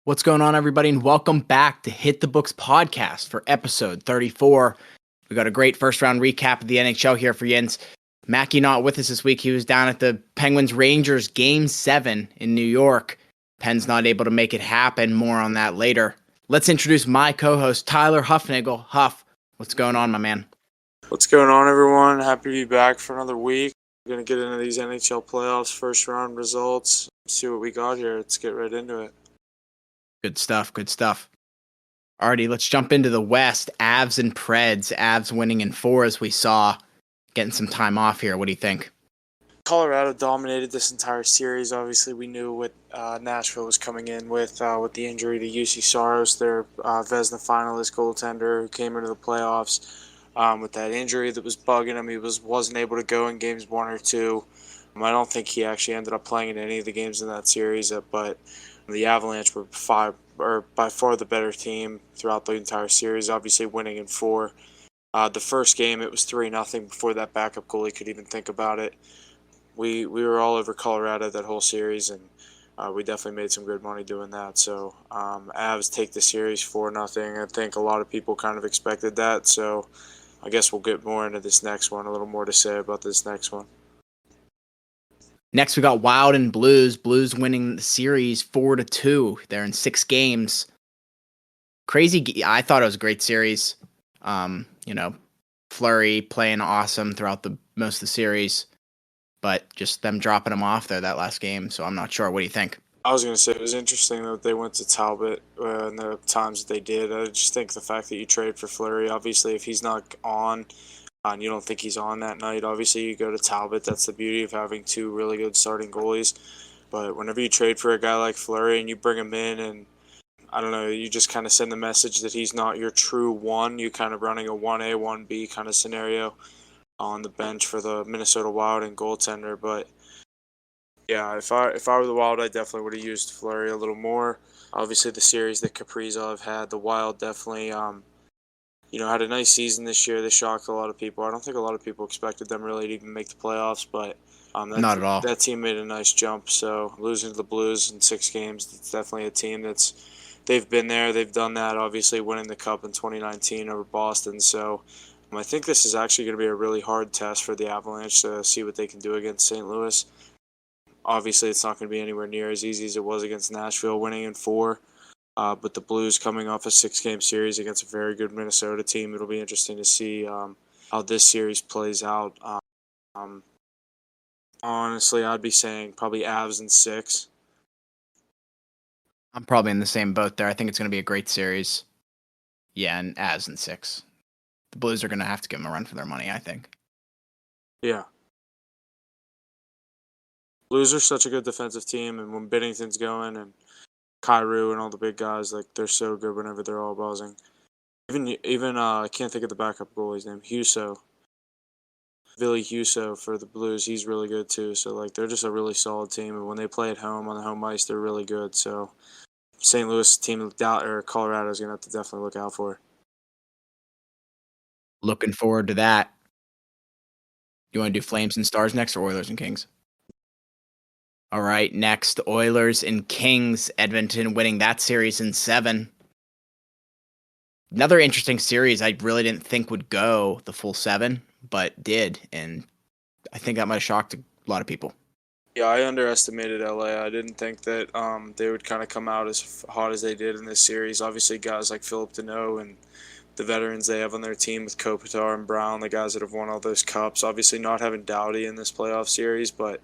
What's going on, everybody, and welcome back to Hit the Books podcast for episode 34. We got a great first round recap of the NHL here for Jens. Mackie not with us this week. He was down at the Penguins-Rangers Game 7 in New York. Penn's not able to make it happen. More on that later. Let's introduce my co-host, Tyler Huffnagel. Huff, what's going on, my man? What's going on, everyone? Happy to be back for another week. We're going to get into these NHL Playoffs first round results, see what we got here. Let's get right into it. Good stuff. Alrighty, let's jump into the West. Avs and Preds. Avs winning in 4 as we saw. Getting some time off here. What do you think? Colorado dominated this entire series. Obviously, we knew what Nashville was coming in with the injury to UC Saros, their Vezina finalist goaltender who came into the playoffs with that injury that was bugging him. He wasn't able to go in games 1 or 2. I don't think he actually ended up playing in any of the games in that series, but the Avalanche were by far the better team throughout the entire series, obviously winning in 4. The first game, it was 3-0 before that backup goalie could even think about it. We were all over Colorado that whole series, and we definitely made some good money doing that. So Avs take the series 4-0. I think a lot of people kind of expected that, so I guess we'll get more into this next one, a little more to say about this next one. Next, we got Wild and Blues. Blues winning the series 4-2. They're in 6 games. Crazy. I thought it was a great series. Fleury playing awesome throughout most of the series, but just them dropping him off there that last game. So I'm not sure. What do you think? I was going to say it was interesting that they went to Talbot in the times that they did. I just think the fact that you trade for Fleury, obviously, if he's not on, and you don't think he's on that night, obviously you go to Talbot. That's the beauty of having 2 really good starting goalies. But whenever you trade for a guy like Fleury and you bring him in and, I don't know, you just kind of send the message that he's not your true one. You kind of running a 1A, 1B kind of scenario on the bench for the Minnesota Wild and goaltender. But yeah, if I were the Wild, I definitely would have used Fleury a little more. Obviously, the series that Kaprizov had, the Wild definitely had a nice season this year. They shocked a lot of people. I don't think a lot of people expected them really to even make the playoffs, but Not at all. That team made a nice jump. So losing to the Blues in 6 games, it's definitely a team they've been there. They've done that, obviously winning the Cup in 2019 over Boston. So I think this is actually going to be a really hard test for the Avalanche to see what they can do against St. Louis. Obviously, it's not going to be anywhere near as easy as it was against Nashville, winning in 4. But the Blues coming off a 6-game series against a very good Minnesota team, it'll be interesting to see how this series plays out. Honestly, I'd be saying probably Avs in 6. I'm probably in the same boat there. I think it's going to be a great series. Yeah, and Avs in 6. The Blues are going to have to give them a run for their money, I think. Yeah. Blues are such a good defensive team, and when Binnington's going and Kyrou and all the big guys, like, they're so good whenever they're all buzzing. Even I can't think of the backup goalie's name. Ville Husso for the Blues, he's really good too. So like they're just a really solid team, and when they play at home on the home ice, they're really good. So St. Louis team or Colorado is gonna have to definitely look out for. Looking forward to that. You want to do Flames and Stars next, or Oilers and Kings? All right, next, Oilers and Kings. Edmonton winning that series in 7. Another interesting series I really didn't think would go the full 7, but did, and I think that might have shocked a lot of people. Yeah, I underestimated LA. I didn't think that they would kind of come out as hot as they did in this series. Obviously, guys like Philip Deneau and the veterans they have on their team with Kopitar and Brown, the guys that have won all those cups. Obviously, not having Doughty in this playoff series, but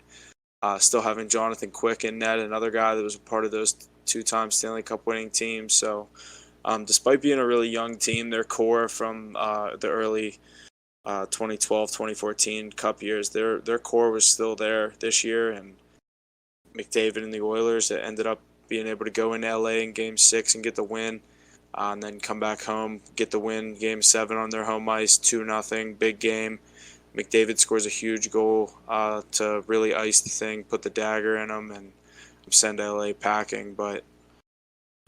still having Jonathan Quick in net, another guy that was a part of those 2-time Stanley Cup winning teams. So despite being a really young team, their core from the early 2012, 2014 Cup years, their core was still there this year. And McDavid and the Oilers that ended up being able to go into LA in Game 6 and get the win, and then come back home, get the win, Game 7 on their home ice, 2-0, big game. McDavid scores a huge goal to really ice the thing, put the dagger in them, and send LA packing. But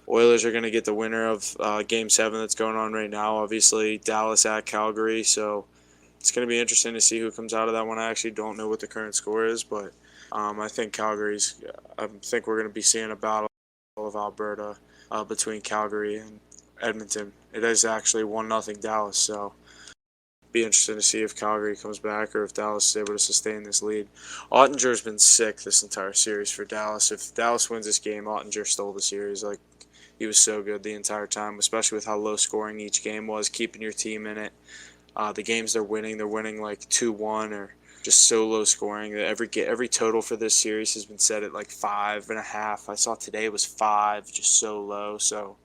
Oilers are going to get the winner of Game 7 that's going on right now. Obviously, Dallas at Calgary, so it's going to be interesting to see who comes out of that one. I actually don't know what the current score is, but I think I think we're going to be seeing a battle Battle of Alberta between Calgary and Edmonton. It is actually 1-0 Dallas, so be interesting to see if Calgary comes back or if Dallas is able to sustain this lead. Ottinger's been sick this entire series for Dallas. If Dallas wins this game, Ottinger stole the series. Like, he was so good the entire time, especially with how low scoring each game was, keeping your team in it. The games they're winning like 2-1 or just so low scoring. Every total for this series has been set at like 5.5. I saw today it was 5, just so low. So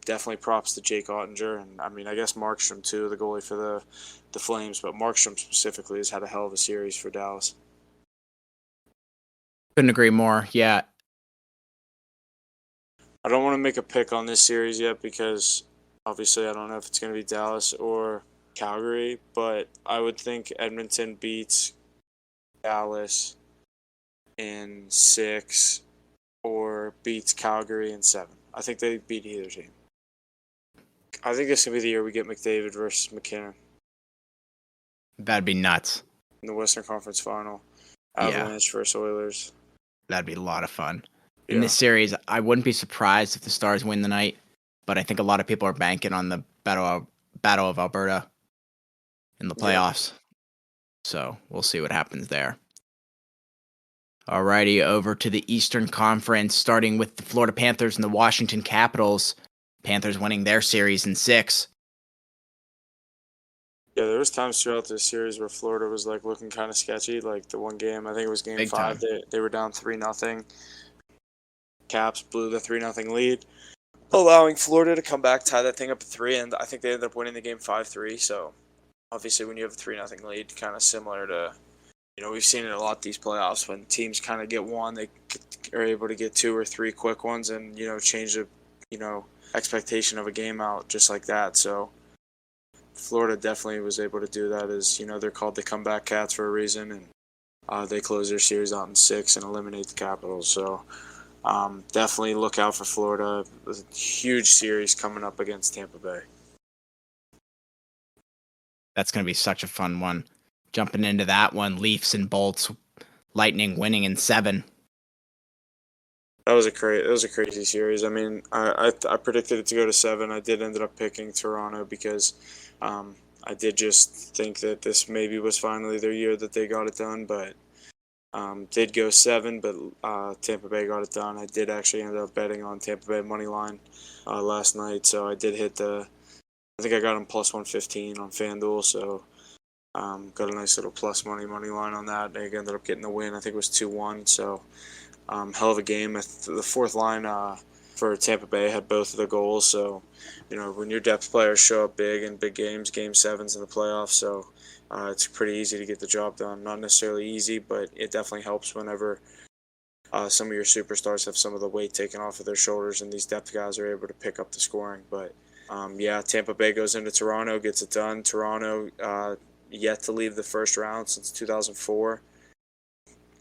definitely props to Jake Ottinger, and I mean, I guess Markstrom too, the goalie for the Flames, but Markstrom specifically has had a hell of a series for Dallas. Couldn't agree more. Yeah. I don't want to make a pick on this series yet because obviously I don't know if it's going to be Dallas or Calgary, but I would think Edmonton beats Dallas in 6 or beats Calgary in 7. I think they beat either team. I think this is going to be the year we get McDavid versus McKinnon. That'd be nuts. In the Western Conference Final. Yeah. Avalanche versus Oilers. That'd be a lot of fun. Yeah. In this series, I wouldn't be surprised if the Stars win the night, but I think a lot of people are banking on the Battle of Alberta in the playoffs. Yeah. So we'll see what happens there. Alrighty, over to the Eastern Conference, starting with the Florida Panthers and the Washington Capitals. Panthers winning their series in 6. Yeah, there was times throughout this series where Florida was like looking kind of sketchy. Like the one game, I think it was game 5, they were down 3-0. Caps blew the 3-0 lead, allowing Florida to come back, tie that thing up at 3, and I think they ended up winning the game 5-3. So obviously when you have a 3-0 lead, kind of similar to, we've seen it a lot these playoffs when teams kind of get one, they are able to get 2 or 3 quick ones and, change the, expectation of a game out just like that. So Florida definitely was able to do that. As they're called the comeback cats for a reason, and they close their series out in 6 and eliminate the Capitals. So definitely look out for Florida. A huge series coming up against Tampa Bay. That's going to be such a fun one. Jumping into that one, Leafs and Bolts, Lightning winning in 7. That was a crazy series. I mean, I predicted it to go to 7. I did end up picking Toronto because I did just think that this maybe was finally their year that they got it done, but did go 7, but Tampa Bay got it done. I did actually end up betting on Tampa Bay money line last night, so I did hit I think I got them plus 115 on FanDuel, so got a nice little plus money line on that. They ended up getting the win. I think it was 2-1, so hell of a game. The fourth line for Tampa Bay had both of the goals, so when your depth players show up big in big games, game 7s in the playoffs, so it's pretty easy to get the job done. Not necessarily easy, but it definitely helps whenever some of your superstars have some of the weight taken off of their shoulders and these depth guys are able to pick up the scoring. But Tampa Bay goes into Toronto, gets it done. Toronto yet to leave the first round since 2004.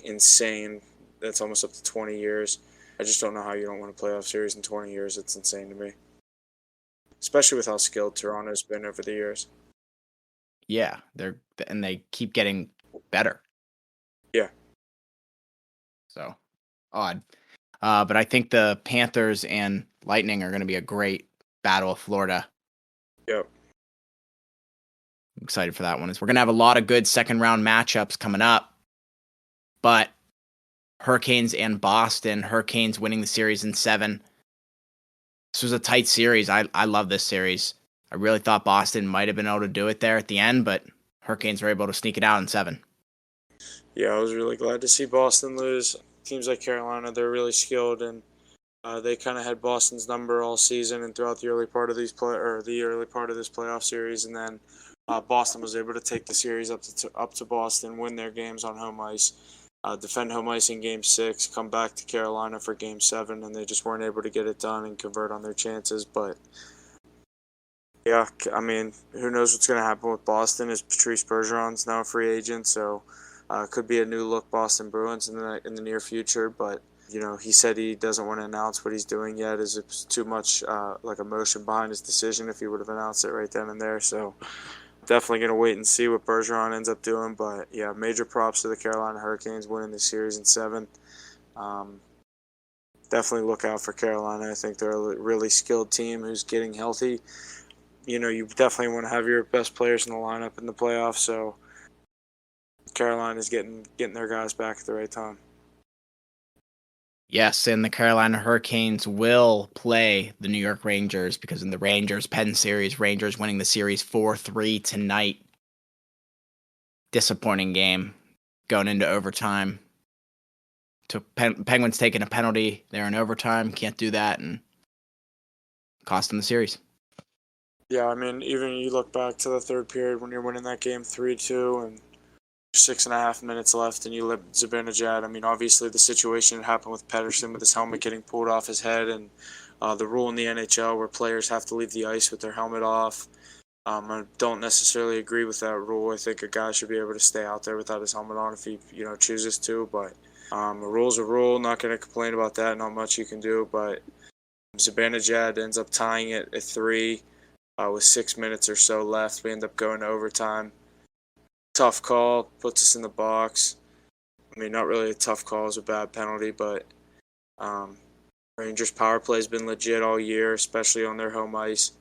Insane. That's almost up to 20 years. I just don't know how you don't win a playoff series in 20 years. It's insane to me. Especially with how skilled Toronto's been over the years. Yeah, they keep getting better. Yeah. So, odd. But I think the Panthers and Lightning are going to be a great battle of Florida. Yep. I'm excited for that one. We're going to have a lot of good second-round matchups coming up. But Hurricanes and Boston. Hurricanes winning the series in 7. This was a tight series. I love this series. I really thought Boston might have been able to do it there at the end, but Hurricanes were able to sneak it out in 7. Yeah, I was really glad to see Boston lose. Teams like Carolina, they're really skilled, and they kind of had Boston's number all season and throughout the early part of this playoff series, and then Boston was able to take the series up to Boston, win their games on home ice. Defend home ice in Game 6, come back to Carolina for Game 7, and they just weren't able to get it done and convert on their chances. But, yeah, I mean, who knows what's going to happen with Boston, as Patrice Bergeron's now a free agent, so could be a new-look Boston Bruins in the near future. But, he said he doesn't want to announce what he's doing yet, as it's too much emotion behind his decision if he would have announced it right then and there, so definitely going to wait and see what Bergeron ends up doing. But, yeah, major props to the Carolina Hurricanes winning the series in 7. definitely look out for Carolina. I think they're a really skilled team who's getting healthy. You definitely want to have your best players in the lineup in the playoffs. So Carolina's getting their guys back at the right time. Yes, and the Carolina Hurricanes will play the New York Rangers because in the Rangers-Penn series, Rangers winning the series 4-3 tonight. Disappointing game going into overtime. Penguins taking a penalty there in overtime. Can't do that and cost them the series. Yeah, I mean, even you look back to the third period when you're winning that game 3-2 and 6.5 minutes left and you let Zibanejad. I mean, obviously the situation that happened with Pedersen with his helmet getting pulled off his head and the rule in the NHL where players have to leave the ice with their helmet off. I don't necessarily agree with that rule. I think a guy should be able to stay out there without his helmet on if he, chooses to. But a rule's a rule. Not going to complain about that. Not much you can do. But Zibanejad ends up tying it at 3 with 6 minutes or so left. We end up going to overtime. Tough call. Puts us in the box. I mean, not really a tough call. It's a bad penalty, but Rangers' power play has been legit all year, especially on their home ice.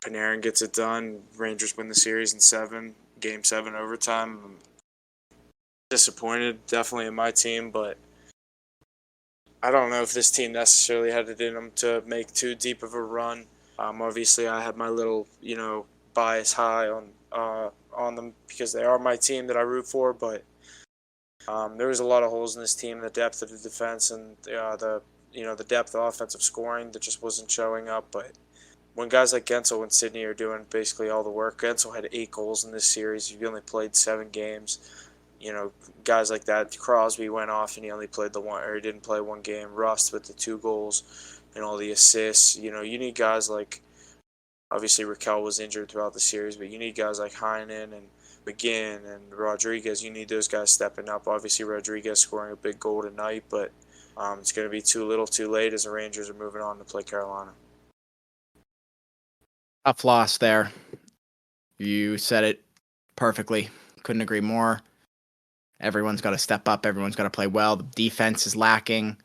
Panarin gets it done. Rangers win the series in 7, Game 7 overtime. I'm disappointed, definitely in my team, but I don't know if this team necessarily had it in them to make too deep of a run. Obviously, I had my little, bias high on them because they are my team that I root for, but there was a lot of holes in this team, the depth of the defense and the depth of offensive scoring that just wasn't showing up, but when guys like Gensel and Sidney are doing basically all the work, Gensel had 8 goals in this series. He only played 7 games. Guys like that. Crosby went off and he only played he didn't play 1 game. Rust with the 2 goals and all the assists. You need guys like, obviously Raquel was injured throughout the series, but you need guys like Heinen and McGinn and Rodriguez. You need those guys stepping up. Obviously Rodriguez scoring a big goal tonight, but it's going to be too little too late as the Rangers are moving on to play Carolina. Tough loss there. You said it perfectly. Couldn't agree more. Everyone's got to step up. Everyone's got to play well. The defense is lacking.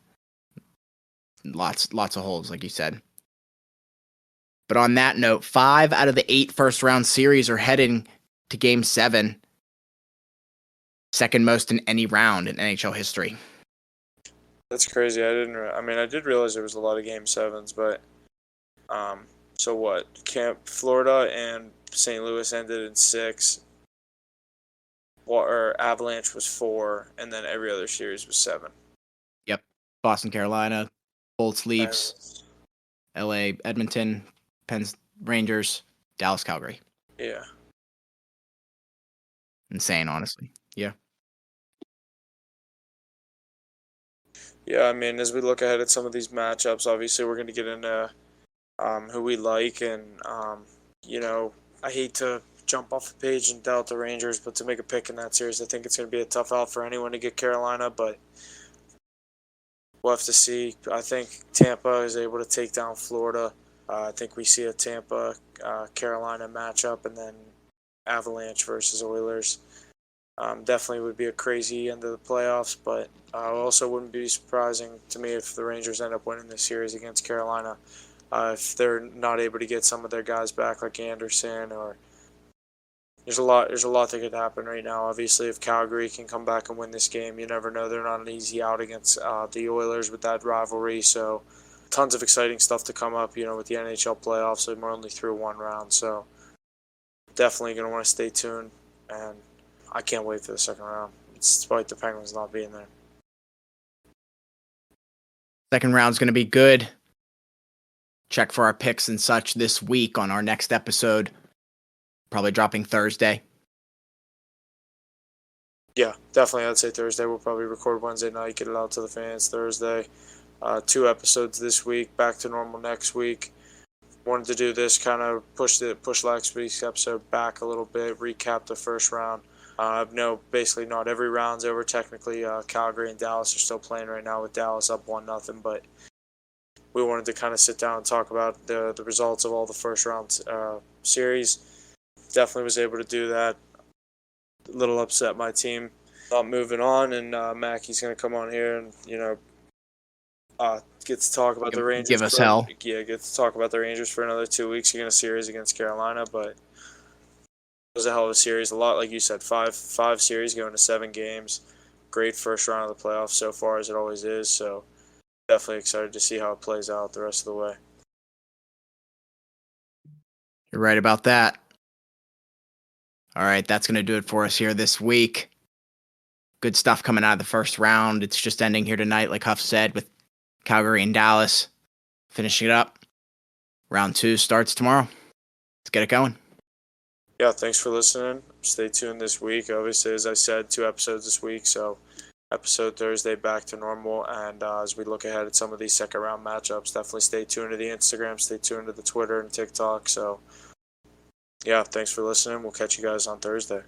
Lots of holes, like you said. But on that note, 5 out of the 8 first-round series are heading to Game 7. Second most in any round in NHL history. That's crazy. I did realize there was a lot of Game 7s, but so what? Florida and St. Louis ended in 6. Or Avalanche was 4, and then every other series was 7. Yep. Boston, Carolina, Bolts, Leafs, LA, Edmonton, Pens, Rangers, Dallas, Calgary. Yeah. Insane, honestly. Yeah. Yeah, I mean, as we look ahead at some of these matchups, obviously we're going to get into who we like, and I hate to jump off the page and doubt the Rangers, but to make a pick in that series, I think it's going to be a tough out for anyone to get Carolina, but we'll have to see. I think Tampa is able to take down Florida. I think we see a Tampa-Carolina matchup, and then Avalanche versus Oilers. Definitely would be a crazy end of the playoffs, but also wouldn't be surprising to me if the Rangers end up winning this series against Carolina. If they're not able to get some of their guys back, like Anderson, or there's a lot that could happen right now. Obviously, if Calgary can come back and win this game, you never know. They're not an easy out against the Oilers with that rivalry. So, tons of exciting stuff to come up. With the NHL playoffs, and we're only through 1 round. So, definitely going to want to stay tuned, and I can't wait for the second round, despite the Penguins not being there. Second round's going to be good. Check for our picks and such this week on our next episode. Probably dropping Thursday. Yeah, definitely. I'd say Thursday. We'll probably record Wednesday night, get it out to the fans Thursday. 2 episodes this week, back to normal next week. Wanted to do this, kind of push last week's episode back a little bit, recap the first round. No, basically not every round's over. Technically, Calgary and Dallas are still playing right now with Dallas up 1-0, but we wanted to kind of sit down and talk about the results of all the first round series. Definitely was able to do that. A little upset my team not moving on, and Mackey's going to come on here and Get to talk about the Rangers Give us for hell. get to talk about the Rangers for another 2 weeks. You're in a series against Carolina, but it was a hell of a series. A lot, like you said, five series going to 7 games. Great first round of the playoffs so far, as it always is. So definitely excited to see how it plays out the rest of the way. You're right about that. All right, that's going to do it for us here this week. Good stuff coming out of the first round. It's just ending here tonight, like Huff said, with Calgary and Dallas finishing it up. Round 2 starts tomorrow. Let's get it going. Yeah, thanks for listening. Stay tuned this week. Obviously, as I said, 2 episodes this week, so episode Thursday back to normal. And as we look ahead at some of these second round matchups, definitely stay tuned to the Instagram, stay tuned to the Twitter and TikTok. So, yeah, thanks for listening. We'll catch you guys on Thursday.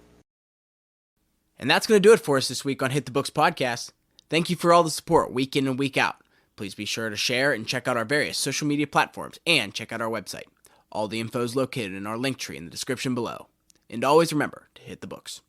And that's going to do it for us this week on Hit the Books podcast. Thank you for all the support week in and week out. Please be sure to share and check out our various social media platforms and check out our website. All the info is located in our link tree in the description below. And always remember to hit the books.